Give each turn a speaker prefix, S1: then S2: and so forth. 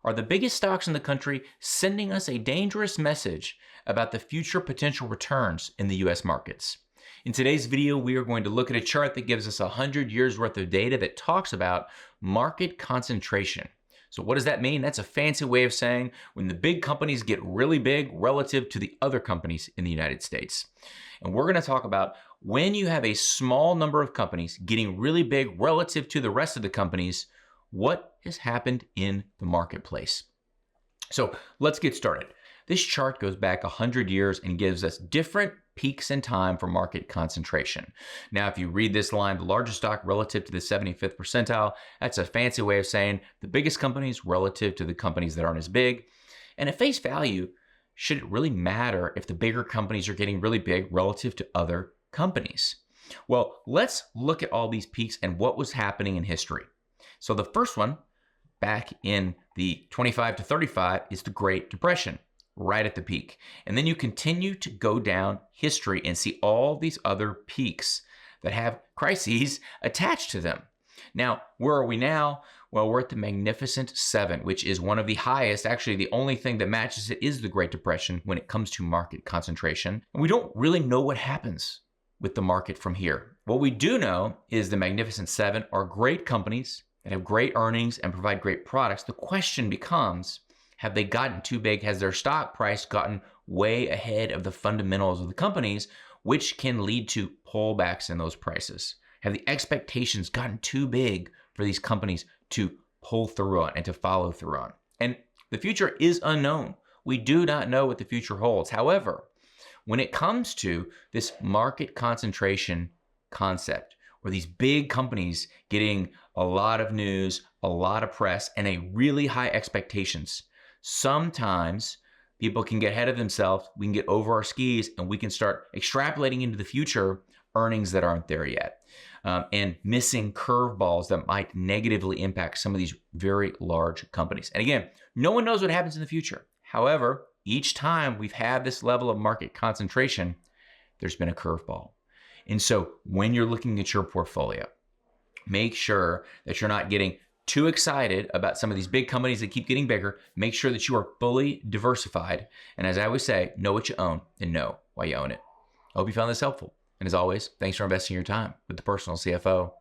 S1: Are the biggest stocks in the country sending us a dangerous message about the future potential returns in the US markets? In today's video, we are going to look at a chart that gives us 100 years worth of data that talks about market concentration. So what does that mean? That's a fancy way of saying when the big companies get really big relative to the other companies in the United States. And we're going to talk about when you have a small number of companies getting really big relative to the rest of the companies, what has happened in the marketplace. So let's get started. This chart goes back 100 years and gives us different peaks in time for market concentration. Now, if you read this line, the largest stock relative to the 75th percentile, that's a fancy way of saying the biggest companies relative to the companies that aren't as big. And at face value, should it really matter if the bigger companies are getting really big relative to other companies? Well, let's look at all these peaks and what was happening in history. So the first one, back in the 25 to 35, is the Great Depression, right at the peak. And then you continue to go down history and see all these other peaks that have crises attached to them. Now, where are we now? Well, we're at the Magnificent Seven, which is one of the highest. Actually, the only thing that matches it is the Great Depression when it comes to market concentration. And we don't really know what happens with the market from here. What we do know is the Magnificent Seven are great companies that have great earnings and provide great products. The question becomes, have they gotten too big? Has their stock price gotten way ahead of the fundamentals of the companies, which can lead to pullbacks in those prices? Have the expectations gotten too big for these companies to pull through on and to follow through on? And the future is unknown. We do not know what the future holds. However, when it comes to this market concentration concept, or these big companies getting a lot of news, a lot of press, and a really high expectations, sometimes people can get ahead of themselves, we can get over our skis, and we can start extrapolating into the future earnings that aren't there yet, and missing curveballs that might negatively impact some of these very large companies. And again, no one knows what happens in the future. However, each time we've had this level of market concentration, there's been a curveball. And so when you're looking at your portfolio, make sure that you're not getting too excited about some of these big companies that keep getting bigger. Make sure that you are fully diversified. And as I always say, know what you own and know why you own it. I hope you found this helpful. And as always, thanks for investing your time with the Personal CFO.